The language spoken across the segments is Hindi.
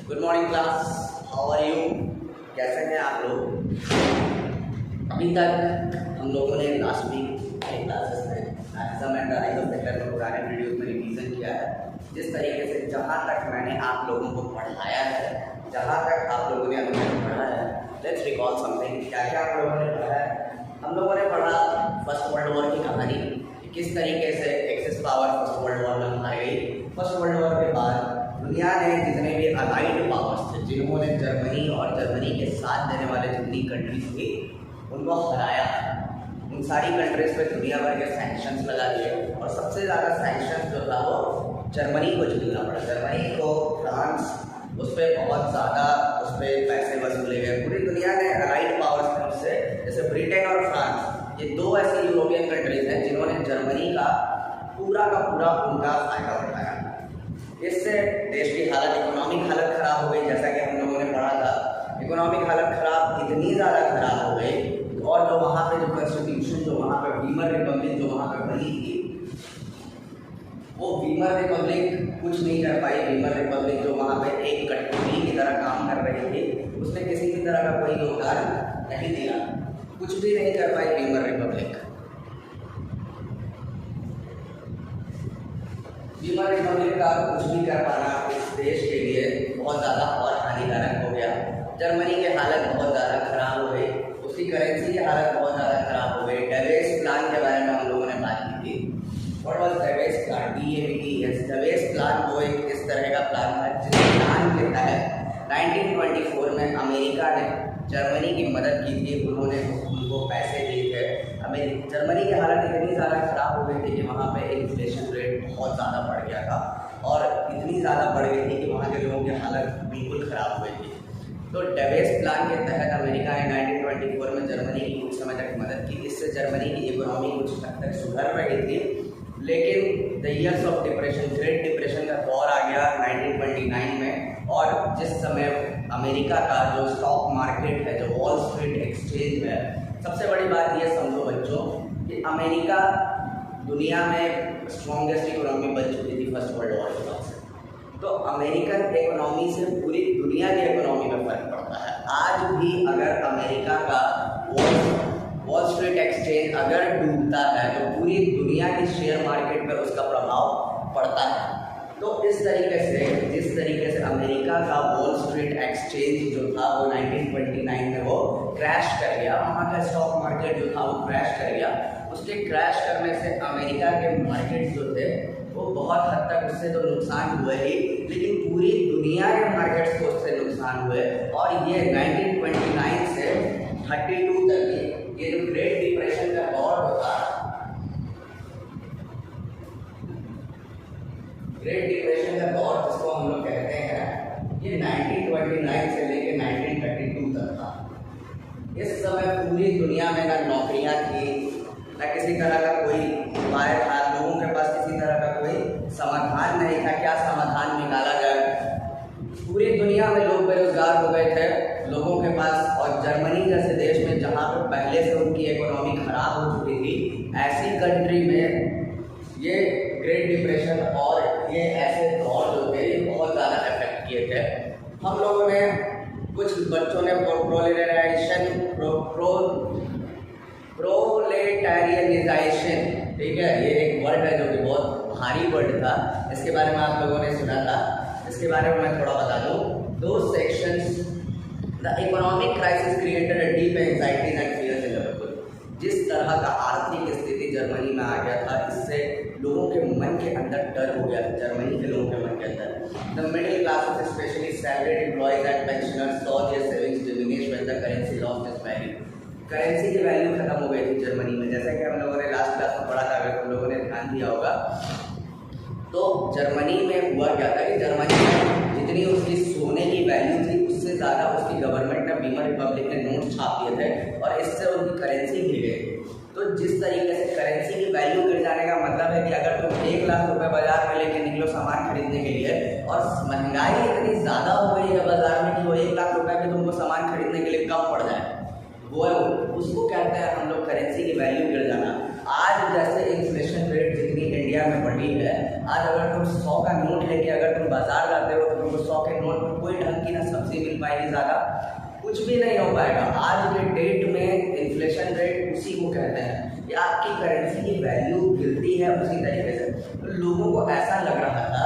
Good morning class, how are you? कैसे हैं आप लोग? अभी तक हम लोगों ने लास्ट वीक के क्लासेस में exam and rise of sector में पुराने वीडियोस में रिवीजन किया है। जिस तरीके से जहाँ तक मैंने आप लोगों को पढ़ाया है, जहाँ तक आप लोगों ने अभी पढ़ा है, लेट्स रिकॉल समथिंग। क्या क्या आप लोगों ने पढ़ा है? हम लोगों ने पढ़ा फर्स्ट वर्ल्ड वॉर की कहानी, किस तरीके से axis power first world war में हार गई। फर्स्ट वर्ल्ड वॉर के बाद दुनिया ने जितने भी अलाइड पावर्स थे, जिन्होंने जर्मनी और जर्मनी के साथ देने वाले जितनी कंट्रीज थी उनको हराया। उन सारी कंट्रीज पे दुनिया भर के सैंक्शंस लगा दिए और सबसे ज़्यादा सैंक्शंस जो था वो जर्मनी को झेलना पड़ा। जर्मनी को, फ्रांस, उस पर बहुत ज़्यादा उस पर पैसे वसूले गए। पूरी दुनिया ने अलाइड पावर्स में उससे, जैसे ब्रिटेन और फ्रांस, ये दो ऐसी यूरोपियन कंट्रीज हैं जिन्होंने जर्मनी का पूरा उनका फायदा उठाया। इससे देश की हालत, इकोनॉमिक हालत खराब हो गई। जैसा कि हम लोगों ने पढ़ा था, इकोनॉमिक हालत खराब इतनी ज़्यादा खराब हो गई और जो वहाँ पे जो कॉन्स्टिट्यूशन, जो वहाँ पे वीमर रिपब्लिक जो वहाँ पे बनी थी, वो वीमर रिपब्लिक कुछ नहीं कर पाई। वीमर रिपब्लिक जो वहाँ पे एक कठपुतली की तरह काम कर रही थी, उसने किसी भी तरह का कोई योगदान नहीं दिया, कुछ भी नहीं कर पाई वीमर रिपब्लिक। वीमर रिपब्लिक का कुछ भी कर पाना इस देश के लिए बहुत ज़्यादा और हानिकारक हो गया। जर्मनी की हालत बहुत ज़्यादा खराब हो गई, उसकी करेंसी की हालत बहुत ज़्यादा खराब हो गई। डेवेस प्लान के बारे में हम लोगों ने बात की थी। What was डेवेस plan? DAVES। डेवेस plan वो एक इस तरह का प्लान था जिस प्लान के तहत 1924 में अमेरिका ने जर्मनी की मदद की थी। उन्होंने उनको पैसे दिए थे। जर्मनी की हालत इतनी ज़्यादा ख़राब हो गई थी कि वहाँ पे इन्फ्लेशन रेट बहुत ज़्यादा बढ़ गया था और इतनी ज़्यादा बढ़ गई थी कि वहाँ के लोगों की हालत बिल्कुल ख़राब हो गई थी। तो डेवेस प्लान के तहत अमेरिका ने 1924 में जर्मनी की कुछ समय तक मदद की। इससे जर्मनी की इकोनॉमी कुछ हद तक सुधर रही थी, लेकिन the years of depression, great depression का दौर आ गया 1929 में। और जिस समय अमेरिका का जो स्टॉक मार्केट है, जो वॉल स्ट्रीट एक्सचेंज है, सबसे बड़ी बात ये समझो बच्चों कि अमेरिका दुनिया में स्ट्रॉन्गेस्ट इकोनॉमी बन चुकी थी फर्स्ट वर्ल्ड वॉर के बाद से। तो अमेरिकन इकोनॉमी से पूरी दुनिया की इकोनॉमी में फ़र्क पड़ता है। आज भी अगर अमेरिका का वॉल स्ट्रीट एक्सचेंज अगर डूबता है तो पूरी दुनिया की शेयर मार्केट पर उसका प्रभाव पड़ता है। तो इस तरीके से, जिस तरीके से अमेरिका का वॉल स्ट्रीट एक्सचेंज जो था वो 1929 में वो क्रैश कर गया, वहाँ का स्टॉक मार्केट जो था वो क्रैश कर गया। उसके क्रैश करने से अमेरिका के मार्केट जो थे वो बहुत हद तक उससे तो नुकसान हुए ही, लेकिन पूरी दुनिया के मार्केट्स को उससे नुकसान हुए। और ये 1929 से 32 तक ये जो ग्रेट डिप्रेशन का दौर होता, ग्रेट डिप्रेशन का दौर जिसको हम लोग कहते हैं, ये 1929 से लेकर 1932 तक था। इस समय पूरी दुनिया में ना नौकरियां थी, ना किसी तरह का कोई उपाय था, लोगों के पास किसी तरह का कोई समाधान नहीं था। क्या समाधान निकाला जाए? पूरी दुनिया में लोग बेरोजगार हो गए थे लोगों के पास। और जर्मनी जैसे देश में जहाँ पर पहले से उनकी इकोनॉमी खराब हो चुकी थी, ऐसी कंट्री में ये ग्रेट डिप्रेशन और ये ऐसे दौर जो थे ये बहुत ज़्यादा इफेक्ट किए थे। हम लोगों ने, कुछ बच्चों ने प्रोलेटारियनिज़ेशन, ठीक है, ये एक वर्ड है जो कि बहुत भारी वर्ड था, इसके बारे में आप लोगों ने सुना था। इसके बारे में मैं थोड़ा बता दूँ। दो sections, the economic crisis created a deep anxiety and fears in the people. जिस तरह का आर्थिक स्थिति जर्मनी में आ गया था, इससे लोगों के मन के अंदर डर हो गया था। जर्मनी के लोगों के मन के अंदर the middle classes, specially salaried employees and pensioners, saw their savings diminish when the currency lost its value. Currency की वैल्यू खत्म हो गई थी जर्मनी में। जैसा कि हम लोगों ने लास्ट क्लास में पढ़ा था, अगर तुम लोगों ने ध्यान दिया होगा, तो जर्मनी में हुआ क्या था कि जर्मनी में जितनी उसकी सोने की वैल्यू थी उससे ज़्यादा उसकी गवर्नमेंट ने, वीमर रिपब्लिक ने नोट छाप दिए थे और इससे उनकी करेंसी गिर गई। तो जिस तरीके से करेंसी की वैल्यू गिर जाने का मतलब है कि अगर तुम 1 लाख रुपए बाजार में लेके निकलो सामान खरीदने के लिए और महंगाई इतनी ज़्यादा हो गई है बाजार में कि वो 1 लाख रुपए भी तुमको सामान खरीदने के लिए कम पड़ जाए, वो उसको कहते हैं हम लोग करेंसी की वैल्यू गिर जाना। आज जैसे इन्फ्लेशन रेट जितनी इंडिया में बढ़ हुई है। आज अगर तुम 100 का नोट लेके अगर तुम बाजार जाते हो तो तुमको 100 के नोट में कोई ढंग की ना सब्जी मिल पाएगी, ज़्यादा कुछ भी नहीं हो पाएगा। आज के डेट में इन्फ्लेशन रेट उसी को कहते हैं कि आपकी करेंसी की वैल्यू गिरती है उसी तरीके से। तो लोगों को ऐसा लग रहा था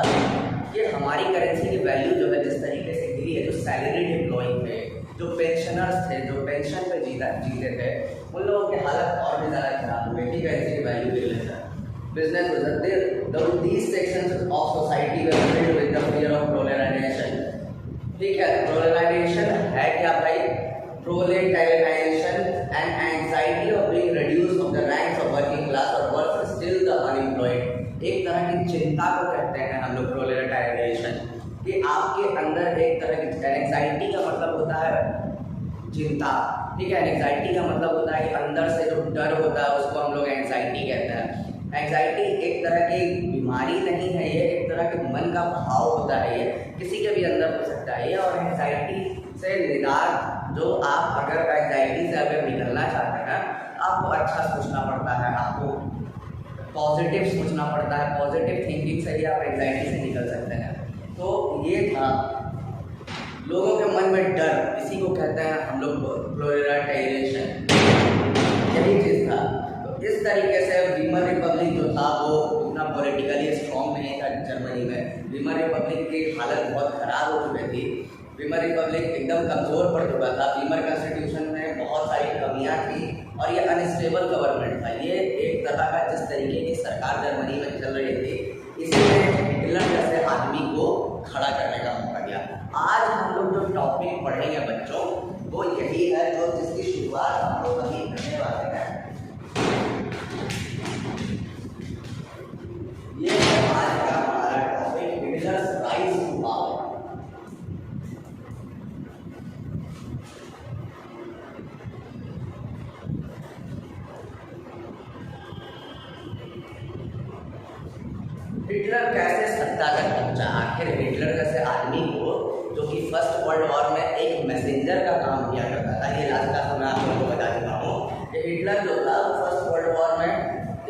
कि हमारी करेंसी की वैल्यू जो है जिस तरीके से गिरी है, जो सैलरीड एम्प्लॉई थे, जो पेंशनर्स थे, जो पेंशन पे जीते थे, उन लोगों की हालत और भी ज़्यादा खराब हो गई थी करेंसी की वैल्यू गिर लेता है। Business these sections of society were filled with the fear of proletariation। ठीक है, प्रोलेटारिएशन है क्या भाई? Proletarianisation and anxiety of being reduced of the ranks of working class और वर्क स्टिल द अनएम्प्लॉयड। एक तरह की चिंता को कहते हैं हम लोग प्रोलेटारिएशन, कि आपके अंदर एक तरह की एंजाइटी का मतलब होता है चिंता, ठीक है। एंजाइटी का मतलब होता है कि अंदर से जो डर होता है उसको हम लोग एंजाइटी कहते हैं। एंजाइटी एक तरह की बीमारी नहीं है, ये एक तरह के मन का भाव होता है, ये किसी के भी अंदर हो सकता है ये। और एंजाइटी से निदान, जो आप अगर एंजाइटी से अगर निकलना चाहते हैं, आपको अच्छा सोचना पड़ता है, आपको पॉजिटिव सोचना पड़ता है। पॉजिटिव थिंकिंग से ही आप एंजाइटी से निकल सकते हैं। तो ये था लोगों के मन में डर, इसी को कहते हैं हम लोग प्रोलेटारिएशन, यही चीज़ था। इस तरीके से वीमर रिपब्लिक जो था वो उतना पॉलिटिकली स्ट्रॉन्ग नहीं था जर्मनी में। वीमर रिपब्लिक की हालत बहुत ख़राब हो चुकी थी। वीमर रिपब्लिक एकदम कमज़ोर पड़ चुका था। वीमर कॉन्स्टिट्यूशन में बहुत सारी कमियां थी और ये अनस्टेबल गवर्नमेंट था। ये एक तरह का जिस तरीके की सरकार जर्मनी में चल रही थी, इसलिए हिटलर जैसे आदमी को खड़ा करने का मौका दिया। आज हम लोग जो टॉपिक पढ़ेंगे बच्चों, वो यही है जो जिसकी शुरुआत हम लोग अभी करने वाले हैं। ये आज का हमारा topic Hitler's rise to power. Hitler कैसे सत्ता तक पहुंचा? आखिर हिटलर जैसे आदमी को, जो कि फर्स्ट वर्ल्ड वॉर में एक मैसेंजर का काम किया करता था, ये लास्ट क्लास में आप लोगों को बता चुका हूँ कि हिटलर जो था फर्स्ट वर्ल्ड वॉर में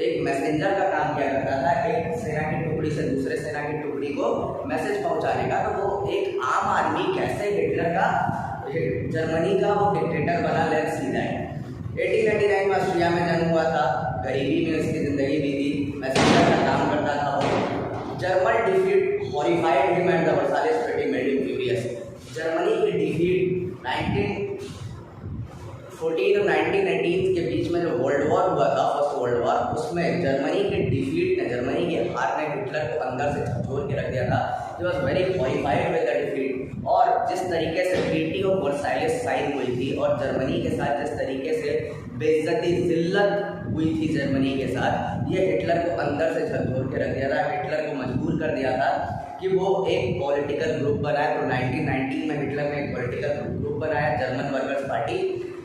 एक मैसेंजर का काम किया करता था, एक सेना की टुकड़ी से दूसरे सेना की टुकड़ी को मैसेज पहुंचाने का। तो वो एक आम आदमी कैसे हिटलर का, जर्मनी का वो डिक्टेटर बना ले सीधा। 1899 में ऑस्ट्रिया में जन्म हुआ था, गरीबी में उसकी ज़िंदगी बीती, मैसेंजर का काम करता था वो। German defeat horrified him and the Versailles treaty made him furious. Germany की डिफीट 1914 और 1918 के बीच में जो वर्ल्ड वॉर हुआ था, फर्स्ट वर्ल्ड वॉर, उसमें जर्मनी के डिफीट ने, जर्मनी के हार ने हिटलर को अंदर से झकझोर के रख दिया था। ही was very horrified with the defeat. और जिस तरीके से ट्रीटी ऑफ वर्साइलेस साइन हुई थी और जर्मनी के साथ जिस तरीके से बेइज्जती जिल्लत हुई थी जर्मनी के साथ, ये हिटलर को अंदर से झकझोर के रख दिया था। हिटलर को मजबूर कर दिया था कि वो एक पॉलिटिकल ग्रुप बनाए। तो 1919 में हिटलर ने एक पॉलिटिकल ग्रुप बनाया, जर्मन वर्कर्स पार्टी,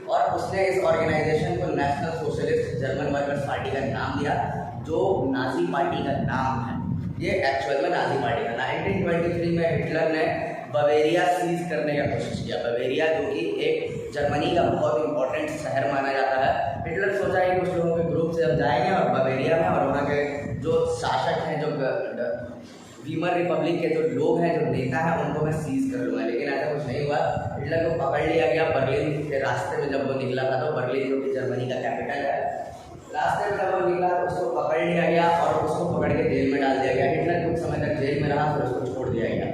और उसने इस ऑर्गेनाइजेशन को national socialist German workers party का नाम दिया, जो नाजी पार्टी का नाम है। ये एक्चुअल में नाजी पार्टी था। 1923 में हिटलर ने बवेरिया सीज करने का कोशिश किया। बवेरिया जो कि एक जर्मनी का बहुत इंपॉर्टेंट शहर माना जाता है। हिटलर सोचा कि कुछ लोगों के ग्रुप से हम जाएंगे और बवेरिया में, और वहाँ के जो शासक हैं, जो वीमर रिपब्लिक के जो लोग हैं, जो नेता हैं, उनको मैं सीज कर लूँगा। लेकिन ऐसा कुछ नहीं हुआ। हिटलर को पकड़ लिया गया। बर्लिन के रास्ते में जब वो निकला था, तो बर्लिन जो कि जर्मनी का कैपिटल है, रास्ते में जब वो निकला तो उसको पकड़ लिया गया और उसको पकड़ के जेल में डाल दिया गया। हिटलर कुछ समय तक जेल में रहा, फिर उसको छोड़ दिया गया।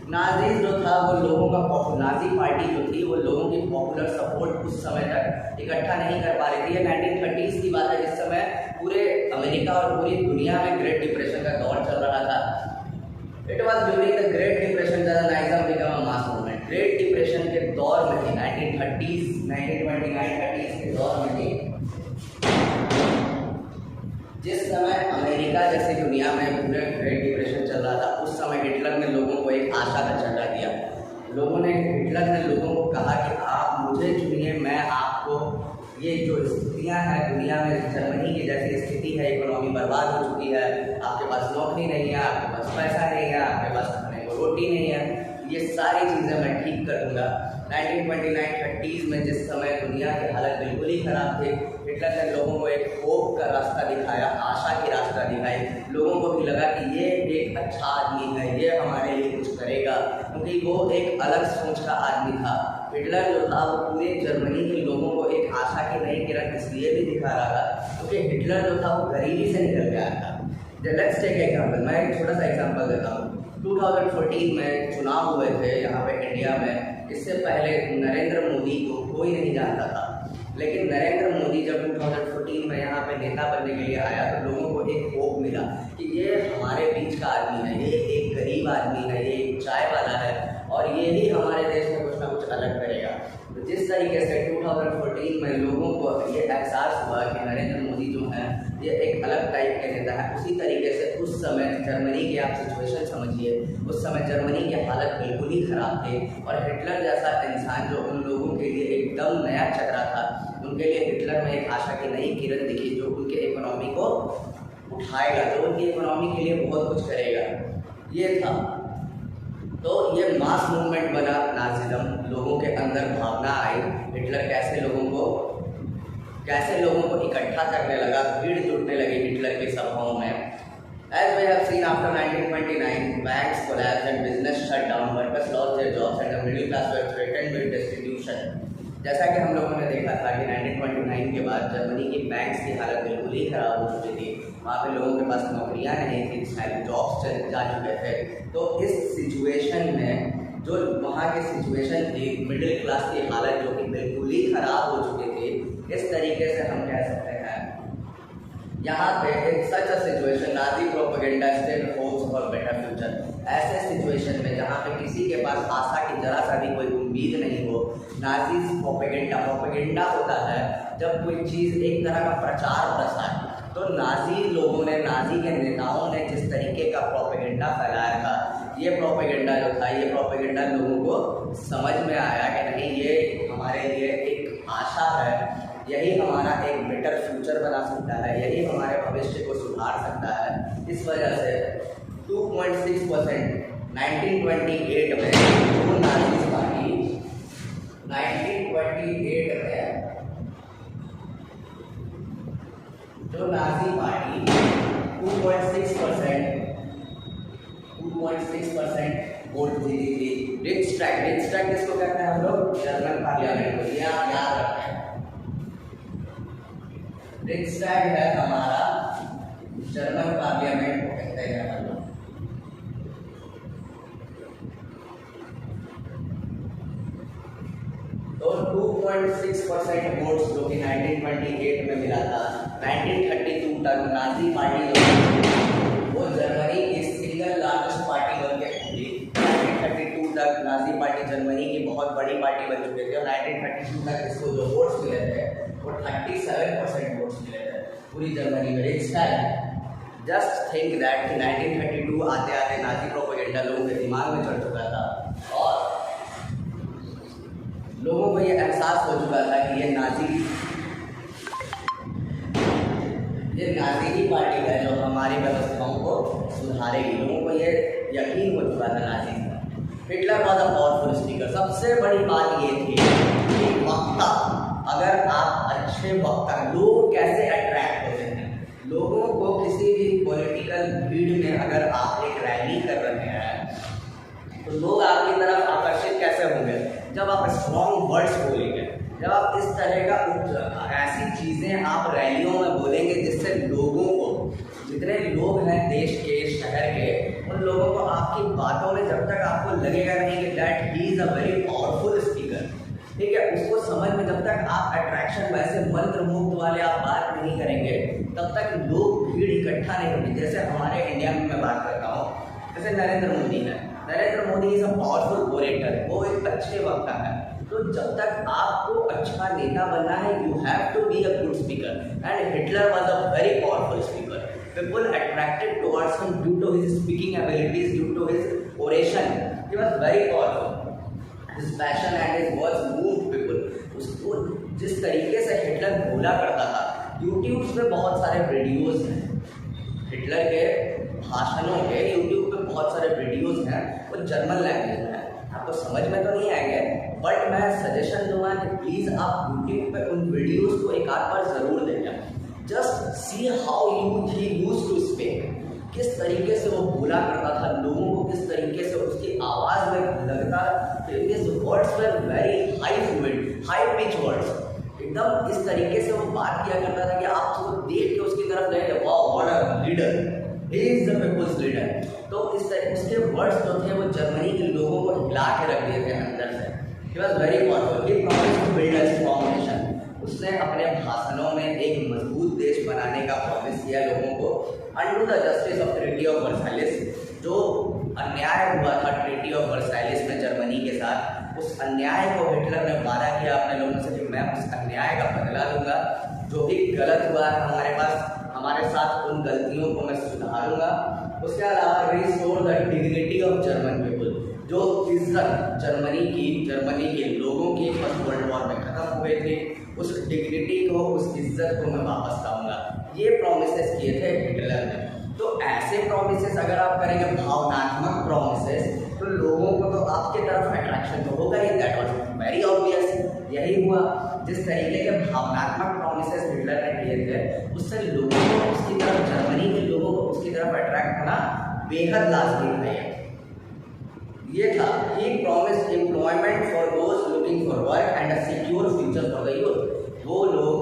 नाजी जो था वो लोगों का, नाजी पार्टी जो थी वो लोगों की पॉपुलर सपोर्ट उस समय तक इकट्ठा नहीं कर पा रही थी। ये 1930s की बात है, जिस समय पूरे अमेरिका और पूरी दुनिया में ग्रेट डिप्रेशन का दौर चल रहा था। It was during the great depression that the Nazism became a mass movement. Great depression के दौर में थी, 1930s, 1929-30s के दौर में थी, जिस समय अमेरिका जैसी दुनिया में पूरे ग्रेट डिप्रेशन चल रहा था। उस समय हिटलर ने लोगों को एक आशा का झंडा दिया। हिटलर ने लोगों को कहा कि आप मुझे चुनिए, मैं आपको, ये जो स्थितियाँ हैं दुनिया में, जर्मनी की जैसी स्थिति है, इकोनॉमी बर्बाद हो चुकी है, आपके पास नौकरी नहीं है, आपके पास पैसा नहीं है, आपके पास खाने को रोटी नहीं है, ये सारी चीज़ें मैं ठीक कर दूँगा। 1929-30s में जिस समय दुनिया की हालत बिल्कुल ही ख़राब थी, हिटलर ने लोगों को एक होप का रास्ता दिखाया, आशा की रास्ता दिखाई। लोगों को भी लगा कि ये एक अच्छा आदमी है, ये हमारे लिए कुछ करेगा, क्योंकि वो एक अलग सोच का आदमी था। हिटलर जो था वो पूरे जर्मनी के लोगों को एक आशा की नई किरण इसलिए भी दिखा रहा था क्योंकि हिटलर जो था वो गरीबी से निकल गया था। लेट्स टेक एग्जाम्पल, मैं एक छोटा सा एग्जाम्पल देता हूँ। 2014 में चुनाव हुए थे यहाँ पे इंडिया में। इससे पहले नरेंद्र मोदी को कोई नहीं जानता था, लेकिन नरेंद्र मोदी जब 2014 में यहाँ पे नेता बनने के लिए आया तो लोगों को एक होप मिला कि ये हमारे बीच का आदमी है, ये एक गरीब आदमी है, ये एक चाय वाला है और ये ही हमारे देश में कुछ ना कुछ अलग करेगा। तो जिस तरीके से 2014 में लोगों को ये एहसास हुआ कि नरेंद्र मोदी जो है ये एक अलग टाइप के नेता है, उसी तरीके से उस समय जर्मनी की आप सिचुएशन समझिए। उस समय जर्मनी की हालत बिल्कुल ही ख़राब थी और हिटलर जैसा इंसान जो उन लोगों के लिए एकदम नया चेहरा था, उनके लिए हिटलर में एक आशा की नई किरण दिखी जो उनके इकोनॉमी को उठाएगा, जो उनकी इकोनॉमी के लिए बहुत कुछ करेगा, ये था। तो ये मास मूवमेंट बना नाजिज्म, लोगों के अंदर भावना आई, हिटलर कैसे लोगों को इकट्ठा करने लगा, भीड़ जुटने लगी हिटलर की सभाओं में। As we have seen after 1929, banks collapsed and business shut down, workers lost their jobs and the middle class were threatened with destitution. जैसा कि हम लोगों ने देखा था कि 1929 के बाद जर्मनी की बैंक्स की हालत बिल्कुल ही खराब हो चुकी थी। वहाँ पे लोगों के पास नौकरियाँ नहीं थी, सारे जॉब्स जा चुके थे। तो इस सिचुएशन में जो वहाँ की सिचुएशन थी, मिडिल क्लास की हालत जो कि बिल्कुल ही खराब हो चुकी थी, इस तरीके से हम कह सकते हैं यहाँ पे एक such situation Nazi propaganda still hopes for better future. ऐसे सिचुएशन में जहाँ पे किसी के पास आशा की जरा सा भी कोई उम्मीद नहीं हो, नाजी प्रोपेगेंडा होता है जब कोई चीज़ एक तरह का प्रचार प्रसार। तो नाजी लोगों ने, नाजी के नेताओं ने जिस तरीके का प्रोपेगेंडा फैलाया था, ये प्रोपेगेंडा जो था, ये प्रोपेगेंडा लोगों को समझ में आया कि नहीं, ये हमारे लिए एक आशा है, यही हमारा एक बेटर फ्यूचर बना सकता है, यही हमारे भविष्य को सुधार सकता है। इस वजह से 2.6% 1928 में जो नाजी पार्टी 1928 में जो नाजी पार्टी 2.6% वोट जीती थी। रिक्सटैग किसको कहते हैं हम लोग? जर्मन पार्लियामेंट को। याद रखते हैं, रिक्सटैग है हमारा जर्मन पार्लियामेंट को कहते हैं हम लोग। तो 2.6% वोट्स जो कि 1928 में मिला था, 1932 तक नाजी पार्टी वो जर्मनी की सिंगल लार्जेस्ट पार्टी बन के थी। 1932 तक नाजी पार्टी जर्मनी की बहुत बड़ी पार्टी बन चुकी थी और 1932 तक इसको जो वोट्स मिले थे वो 37% वोट्स मिले थे पूरी जर्मनी में। जस्ट थिंक दैट कि 1932 आते आते नाजी प्रोपेगेंडा लोगों के दिमाग में चढ़ चुका था और लोगों को ये एहसास हो चुका था कि ये नाजी की पार्टी है जो हमारी व्यवस्थाओं को सुधारेगी। लोगों को ये यकीन हो चुका था नाजी का। Hitler was a powerful speaker. सबसे बड़ी बात ये थी कि वक्ता, अगर आप अच्छे वक्ता, लोग कैसे अट्रैक्ट होते हैं, लोगों को किसी भी पॉलिटिकल भीड़ में अगर आप एक रैली कर रहे हैं तो लोग आपकी तरफ आकर्षित कैसे होंगे? जब आप स्ट्रॉन्ग वर्ड्स बोलेंगे, जब आप इस तरह का ऐसी चीज़ें आप रैलियों में बोलेंगे जिससे लोगों को, जितने लोग हैं देश के, शहर के, उन लोगों को आपकी बातों में जब तक आपको लगेगा नहीं कि that he is a very powerful speaker, ठीक है, उसको समझ में जब तक आप अट्रैक्शन वैसे मंत्र मुक्त वाले आप बात नहीं करेंगे तब तक लोग भीड़ इकट्ठा नहीं होगी। जैसे हमारे इंडिया में मैं बात करता हूँ, जैसे नरेंद्र मोदी है, Narendra Modi is a powerful orator, वो एक अच्छे वक्ता है। तो जब तक आपको अच्छा नेता बनना है, you have to be a good speaker and Hitler was a very powerful speaker. People attracted towards him due to his speaking abilities, due to his oration. He was very powerful. His passion and his words moved people. उसको जिस तरीके से हिटलर बोला करता था, यूट्यूब पे बहुत सारे वीडियोस हैं हिटलर के भाषणों के, यूट्यूब पे बहुत सारे वीडियोस हैं, वो जर्मन लैंग्वेज में है, आप आपको समझ में तो नहीं आएंगे, बट मैं सजेशन दूंगा कि प्लीज़ आप यूट्यूब पे उन वीडियोस को एक आध बार ज़रूर देखें। Just see how he used to speak, किस तरीके से वो बोला करता था, लोगों को किस तरीके से उसकी आवाज़ में लगता। His words were very high fluent, high pitch words, एकदम इस तरीके से वो बात किया करता था कि आप उसको देख के उसकी तरफ गए, वाह what a leader, he is the people's leader. तो इस तरह उसके वर्ड्स जो थे वो जर्मनी के लोगों को हिला के रख दिए थे अंदर से। He was very powerful, he promised to build a strong nation. उसने अपने भाषणों में एक मजबूत देश बनाने का प्रॉमिस किया लोगों को। Under the justice of treaty of Versailles, जो अन्याय हुआ था ट्रीटी ऑफ वर्साइलिस में जर्मनी के साथ, उस अन्याय को हिटलर ने वादा किया अपने लोगों से कि मैं उस अन्याय का बदला लूँगा, जो भी गलत हुआ है हमारे साथ उन गलतियों को मैं सुधारूंगा। उसके अलावा restore the dignity of German people, जो इज्जत जर्मनी के लोगों की फर्स्ट वर्ल्ड वॉर में खत्म हुए थे, उस डिग्निटी को, उस इज्जत को मैं वापस लाऊंगा। ये प्रोमिसेस किए थे हिटलर ने। तो ऐसे प्रोमिसेस अगर आप करेंगे, भावनात्मक प्रोमिसेस, तो लोगों को तो आपके तरफ अट्रैक्शन तो होगा ही। दैट वाज वेरी ऑब्वियस, यही हुआ। जिस तरीके के भावनात्मक प्रोमिसेस हिटलर ने किए थे, उससे लोगों को उसकी तरफ, जर्मनी के लोगों को उसकी तरफ अट्रैक्ट होना बेहद लाजमी है। ये था, he promised employment for those looking for work and a secure future for the youth. वो लोग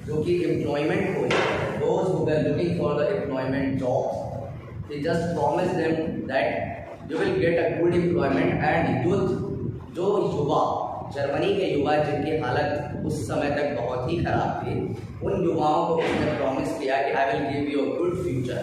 जो कि एम्प्लॉयमेंट को, those who were looking for the employment jobs, he just promised them that you will get a good employment and youth, जो युवा, जर्मनी के युवा जिनकी हालत उस समय तक बहुत ही खराब थी, उन युवाओं को उसने प्रॉमिस किया कि I will give you a good future.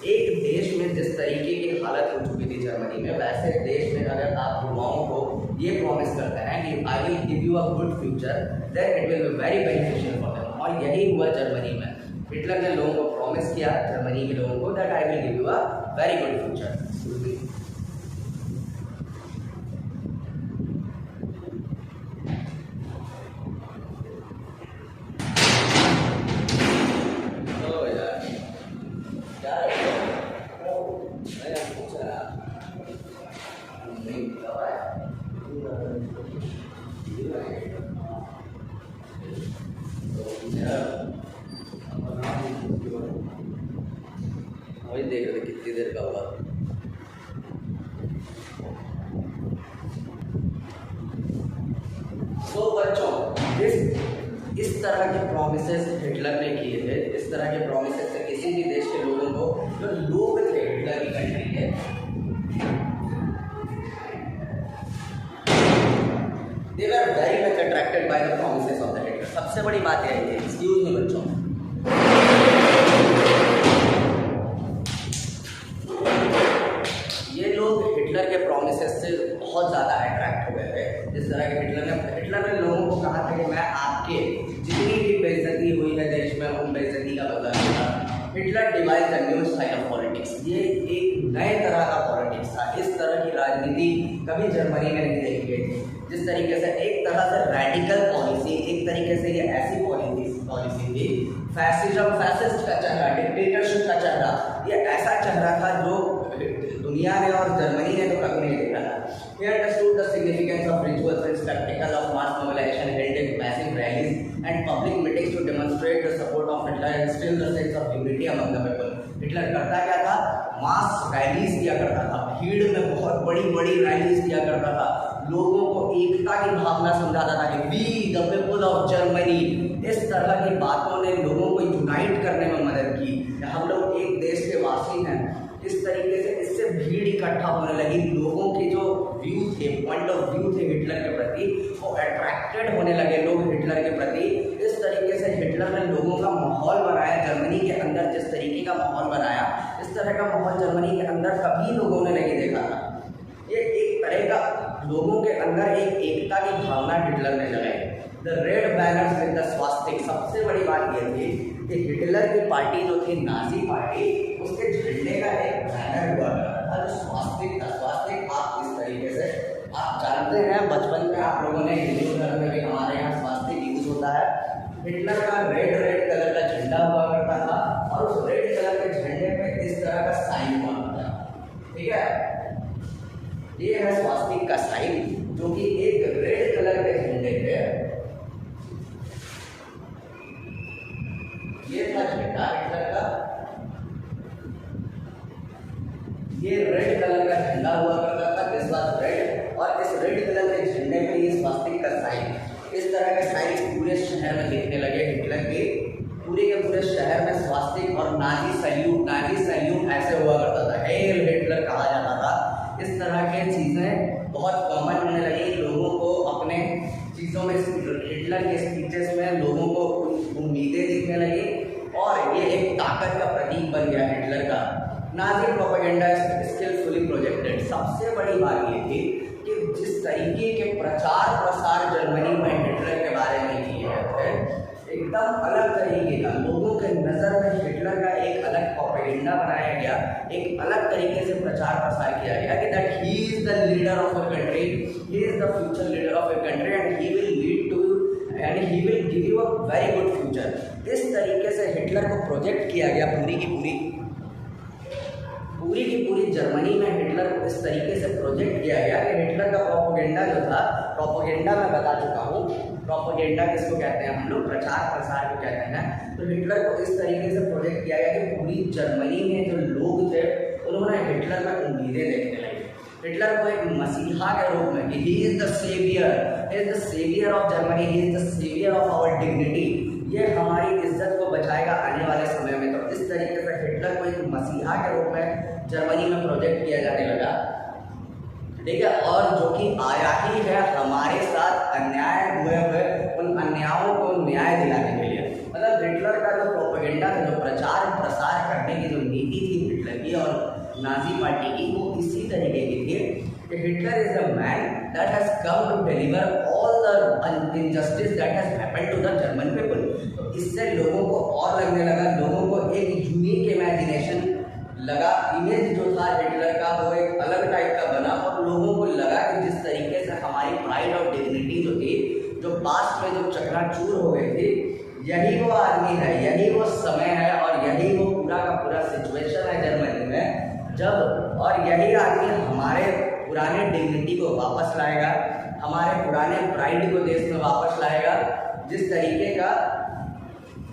एक देश में जिस तरीके की हालत हो चुकी थी जर्मनी में, वैसे देश में अगर आप युवाओं को ये प्रॉमिस करते हैं कि I will give you a good future, then it will be very beneficial for them. और यही हुआ जर्मनी में। हिटलर ने लोगों को प्रॉमिस किया, जर्मनी के लोगों को, that I will give you a very good future. वही देख रहे कितनी देर का हुआ। तो बच्चों, इस तरह के प्रॉमिसेस हिटलर ने किए थे, इस तरह के प्रॉमिसेस से किसी भी देश के लोगों को, जो लोग थे हिटलर की कंट्री के, they were very much attracted by the promises of the Hitler। सबसे बड़ी बात यही है, एक्सक्यूज मी बच्चों, ये लोग हिटलर के प्रोमिसेस से बहुत ज़्यादा अट्रैक्ट हो गए थे। जिस तरह के हिटलर ने लोगों को कहा था कि मैं आपके जितनी भी बेइज्जती हुई है देश में, उन बेइज्जती का बदला लूंगा। Hitler devised a new style of politics. ये एक नए तरह का पॉलिटिक्स था। इस तरह की राजनीति कभी जर्मनी में नहीं देखी गई थी। जिस तरीके से एक तरह से रेडिकल पॉलिसी, एक तरीके से ये ऐसी पॉलिसी थी, फैसिस्ट का चेहरा, डिक्टेटरशिप का चेहरा, ये ऐसा चेहरा था जो दुनिया ने और जर्मनी ने तो कभी नहीं देखा था। He understood the significance of rituals and spectacle of mass mobilization held in massive rallies and public meetings to demonstrate the support of Hitler and still the sense of unity among the people। Hitler करता क्या था? मास रैलीज किया करता था, भीड़ में बहुत बड़ी बड़ी रैलीज किया करता था, लोगों को एकता की भावना समझाता था कि we the people of Germany. इस तरह की बातों ने लोगों को यूनाइट करने में मदद की, हम लोग एक देश के वासी हैं। इस तरीके से इससे भीड़ इकट्ठा होने लगी, लोगों के जो व्यू थे, पॉइंट ऑफ व्यू थे हिटलर के प्रति, वो अट्रैक्टेड होने लगे लोग हिटलर के प्रति। इस तरीके से हिटलर ने लोगों का माहौल बनाया जर्मनी के अंदर, जिस तरीके का माहौल बनाया, इस तरह का माहौल जर्मनी के अंदर कभी लोगों ने नहीं देखा था। ये एक तरह का लोगों के अंदर एक एकता की भावना हिटलर ने जगाई। The red banners with the swastika, सबसे बड़ी बात ये थी कि हिटलर की पार्टी जो थी, नाजी पार्टी, उसके झंडे का एक बैनर हुआ करता था जो स्वास्तिक था। स्वास्तिक आप इस तरीके से, आप जानते हैं बचपन में आप लोगों ने हिंदू धर्म में भी हमारे यहाँ स्वास्तिक यूज होता है। हिटलर का रेड कलर का झंडा हुआ करता था और उस रेड कलर के झंडे पे इस तरह का साइन हुआ करता था, ठीक है। ये है स्वास्तिक का साइन, जो कि एक रेड कलर के झंडे पे, ये था झंडा हिटलर का, ये रेड कलर का झंडा हुआ करता था, दिस वाज रेड, और इस रेड कलर के झंडे पे ये स्वास्तिक का साइन, इस तरह के साइन पूरे शहर में दिखने लगे। हिटलर के पूरे शहर में स्वास्तिक और नाजी सैल्यूट ऐसे हुआ करता था, हेल हिटलर कहा जाता था। इस तरह के चीज़ें बहुत कॉमन होने लगी, लोगों को अपने चीज़ों में, हिटलर के स्पीचेस में लोगों को उम्मीदें दिखने लगी, और ये एक ताकत का प्रतीक बन गया हिटलर का। Nazi propaganda skilfully projected. सबसे बड़ी बात ये थी कि जिस तरीके के प्रचार प्रसार जर्मनी में हिटलर के बारे में किए गए थे, एकदम अलग तरीके का, लोगों के नज़र में हिटलर का एक अलग प्रोपेगेंडा बनाया गया, एक अलग तरीके से प्रचार प्रसार किया गया कि that he is the leader of a country, he is the future leader of a country and he will lead to and he will give you a very good future. इस तरीके से हिटलर को प्रोजेक्ट किया गया पूरी की पूरी जर्मनी में हिटलर को इस तरीके से प्रोजेक्ट किया गया कि हिटलर का प्रोपेगेंडा जो था, प्रोपेगेंडा मैं बता चुका हूँ, प्रोपेगेंडा किसको कहते हैं हम लोग, प्रचार प्रसार को कहते हैं। तो हिटलर को इस तरीके से प्रोजेक्ट किया गया कि पूरी जर्मनी में जो लोग थे उन्होंने हिटलर में उम्मीदें देखने लगी, हिटलर को एक मसीहा के रूप में, he is the saviour of Germany, he is the saviour of our dignity, ये हमारी इज्जत को बचाएगा आने वाले समय में। तो इस तरीके से हिटलर को एक मसीहा के रूप में जर्मनी में प्रोजेक्ट किया जाने लगा, ठीक है। और जो कि आया ही है हमारे साथ अन्याय हुए उन अन्यायों को न्याय दिलाने के लिए। मतलब हिटलर का जो प्रोपेगेंडा था, जो प्रचार प्रसार करने की जो नीति थी हिटलर की और नाजी पार्टी की, वो इसी तरीके की थी कि Hitler is the man that has come to deliver all the injustice that has happened to the German people. तो इससे लोगों को और लगने लगा, लोगों को एक यूनिक इमेजिनेशन लगा, इमेज जो था हिटलर का वो एक अलग टाइप का बना, और लोगों को लगा कि जिस तरीके से हमारी प्राइड और डिग्निटी जो थी, जो पास्ट में जो चकनाचूर हो गई थी, यही वो आदमी है, यही वो समय है, और यही वो पूरा का पूरा सिचुएशन है जर्मनी में जब, और यही आदमी हमारे पुराने डिग्निटी को वापस लाएगा, हमारे पुराने प्राइड को देश में वापस लाएगा। जिस तरीके का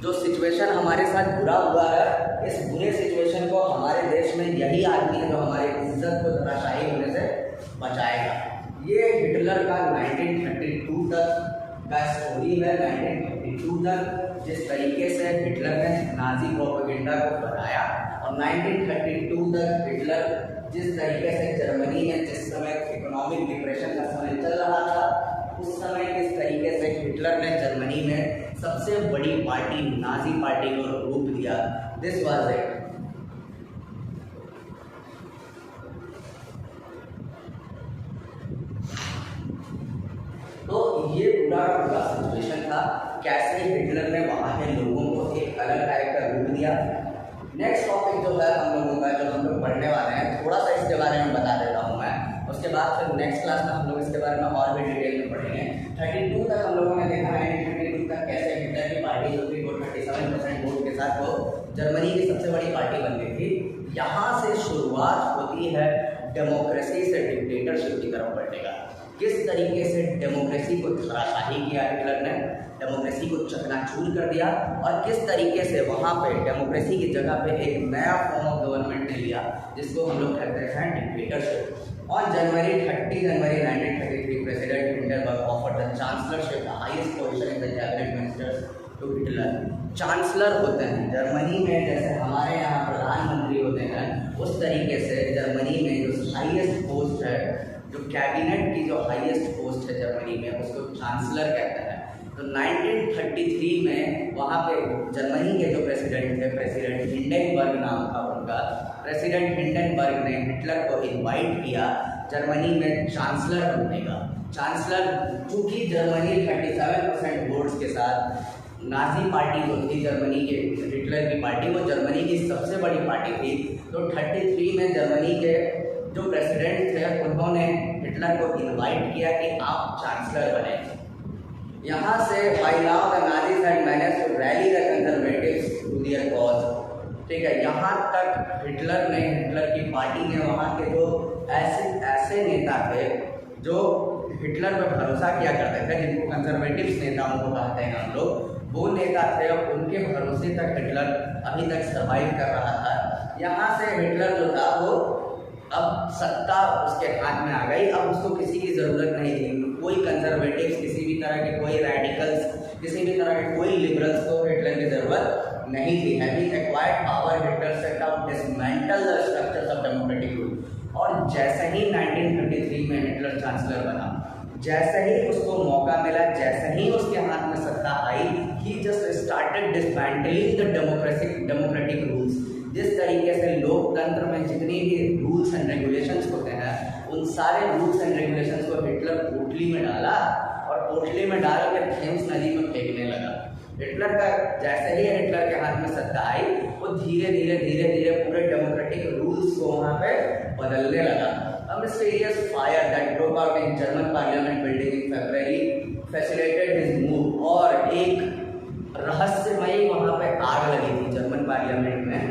जो सिचुएशन हमारे साथ बुरा हुआ है, इस बुरे सिचुएशन को हमारे देश में यही आदमी है जो हमारी इज्जत को धराशायी होने से बचाएगा। ये हिटलर का 1932 तक का स्टोरी है। 1932 तक जिस तरीके से हिटलर ने नाजी प्रोपेगेंडा को बनाया, और 1932 तक हिटलर जिस तरीके से जर्मनी में, जिस समय इकोनॉमिक डिप्रेशन का समय चल रहा था, उस समय किस तरीके से हिटलर ने जर्मनी में सबसे बड़ी पार्टी नाजी पार्टी को रूप दिया। This was it. तो ये पूरा सिचुएशन था, कैसे हिटलर ने वहाँ के लोगों को एक अलग टाइप का रूप दिया। नेक्स्ट टॉपिक जो है हम लोगों का, जो हम लोग पढ़ने वाले हैं, थोड़ा सा इसके बारे में बता देता हूँ मैं, उसके बाद फिर नेक्स्ट क्लास में हम लोग इसके बारे में और भी डिटेल में पढ़ेंगे। 32 तक हम लोगों ने देखा है 1932 तक कैसे हिटलर की पार्टी जो थी वो 37% वोट के साथ वो जर्मनी की सबसे बड़ी पार्टी बन गई थी। यहाँ से शुरुआत होती है डेमोक्रेसी से डिक्टेटरशिप की तरफ बढ़ने का। किस तरीके से डेमोक्रेसी को धराशायी किया हिटलर ने, डेमोक्रेसी को चकनाचूर कर दिया, और किस तरीके से वहाँ पे डेमोक्रेसी की जगह पे एक नया फॉर्म ऑफ गवर्नमेंट ने लिया जिसको हम लोग कहते हैं dictatorship. On January 30 January 1933 president Hindenburg offered the chancellorship, the highest position in the cabinet ministers, to Hitler. Chancellor होते हैं जर्मनी में, जैसे हमारे यहाँ प्रधानमंत्री होते हैं, उस तरीके से जर्मनी में जो हाईएस्ट पोस्ट है, जो कैबिनेट की जो हाईएस्ट पोस्ट है जर्मनी में, उसको चांसलर कहते हैं। तो 1933 में वहाँ पे जर्मनी के जो प्रेसिडेंट थे, प्रेसिडेंट हिंडनबर्ग नाम था उनका, प्रेसिडेंट हिंडनबर्ग ने हिटलर को इनवाइट किया जर्मनी में चांसलर बनने का। चांसलर, चूँकि जर्मनी 37% वोट्स के साथ, नाजी पार्टी जो थी जर्मनी के, हिटलर की पार्टी, वो जर्मनी की सबसे बड़ी पार्टी थी। तो 33 में जर्मनी के जो प्रेसिडेंट थे उन्होंने हिटलर को इनवाइट किया कि आप चांसलर बने। यहाँ से by now the Nazis had managed to rally the conservatives to their cause, ठीक है। यहाँ तक हिटलर की पार्टी ने वहाँ के जो ऐसे ऐसे नेता थे जो हिटलर पर भरोसा किया करते थे, जिनको कंजर्वेटिव्स नेता उनको कहते हैं हम लोग, वो नेता थे और उनके भरोसे तक हिटलर अभी तक सर्वाइव कर रहा था। यहाँ से हिटलर जो था वो अब सत्ता उसके हाथ में आ गई, अब उसको किसी की ज़रूरत नहीं थी, कोई कंजर्वेटिव्स, किसी भी तरह के कोई रेडिकल्स, किसी भी तरह के कोई लिबरल्स को हिटलर की ज़रूरत नहीं थी। Having acquired power, Hitler set out dismantle the structures of democratic rule. और जैसे ही 1933 में हिटलर चांसलर बना, जैसे ही उसको मौका मिला, जैसे ही उसके हाथ में सत्ता आई, he just started dismantling the democratic rules. जिस तरीके से लोकतंत्र में जितनी भी रूल्स एंड रेगुलेशंस होते हैं, उन सारे रूल्स एंड रेगुलेशंस को हिटलर पोटली में डाला और पोटली में डाल के थेम्स नदी में फेंकने लगा। हिटलर का जैसे ही हिटलर के हाथ में सत्ता आई, वो धीरे धीरे पूरे डेमोक्रेटिक रूल्स को वहाँ पे बदलने लगा। A mysterious fire that broke out in German Parliament building in February facilitated his move। और एक रहस्यमयी वहाँ पे आग लगी थी जर्मन पार्लियामेंट में,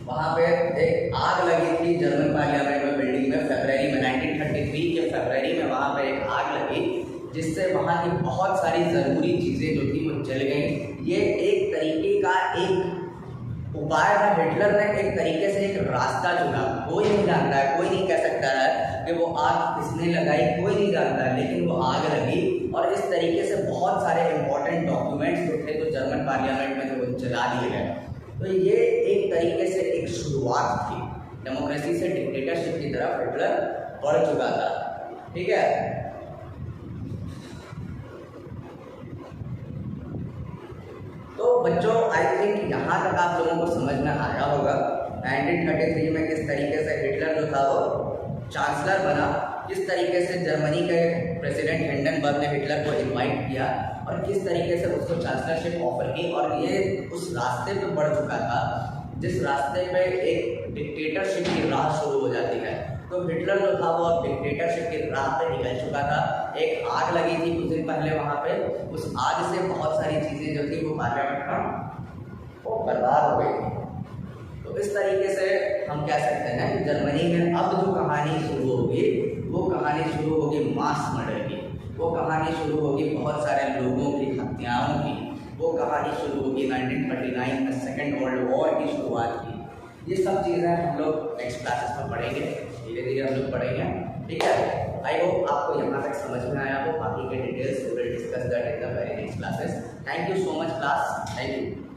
वहाँ पे एक आग लगी थी जर्मन पार्लियामेंट में बिल्डिंग में फरवरी में 1933 के फरवरी में वहाँ पे एक आग लगी, जिससे वहाँ की बहुत सारी ज़रूरी चीज़ें जो थी वो जल गई। ये एक तरीके का एक उपाय था, हिटलर ने एक तरीके से एक रास्ता चुना। कोई नहीं जानता है, कोई नहीं कह सकता है कि वो आग किसने लगाई, कोई नहीं जानता है, लेकिन वो आग लगी और इस तरीके से बहुत सारे इंपॉर्टेंट डॉक्यूमेंट्स जो थे तो जर्मन पार्लियामेंट में थे वो जला दिए गए। तो ये एक तरीके से एक शुरुआत थी, डेमोक्रेसी से डिक्टेटरशिप की तरफ हिटलर बढ़ चुका था। ठीक है, तो बच्चों आई थिंक यहाँ तक आप लोगों को समझ में आया होगा 1933 में किस तरीके से हिटलर जो था वो चांसलर बना, किस तरीके से जर्मनी के प्रेसिडेंट हिंडनबर्ग ने हिटलर को इनवाइट किया और किस तरीके से उसको चांसलरशिप ऑफर की, और ये उस रास्ते पे बढ़ चुका था जिस रास्ते पे एक डिक्टेटरशिप की राह शुरू हो जाती है। तो हिटलर जो था वो अब डिक्टेटरशिप की राह पे निकल चुका था। एक आग लगी थी कुछ दिन पहले वहाँ पे, उस आग से बहुत सारी चीज़ें जो थी वो पार्लियामेंट में वो बर्बाद हो गई थी। तो इस तरीके से हम कह सकते हैं कि जर्मनी में अब जो कहानी शुरू होगी वो कहानी शुरू होगी मास मर्डर की, वो कहानी शुरू होगी बहुत सारे लोगों की हत्याओं की, वो कहानी शुरू होगी 1939 में सेकेंड वर्ल्ड वॉर की शुरुआत की। ये सब चीज़ें हम लोग नेक्स्ट क्लासेस में पढ़ेंगे, धीरे धीरे हम लोग पढ़ेंगे। ठीक है, आई होप आपको यहाँ तक समझ में आया हो। बाकी के details we will discuss that in the very next classes. Thank you so much class, thank you.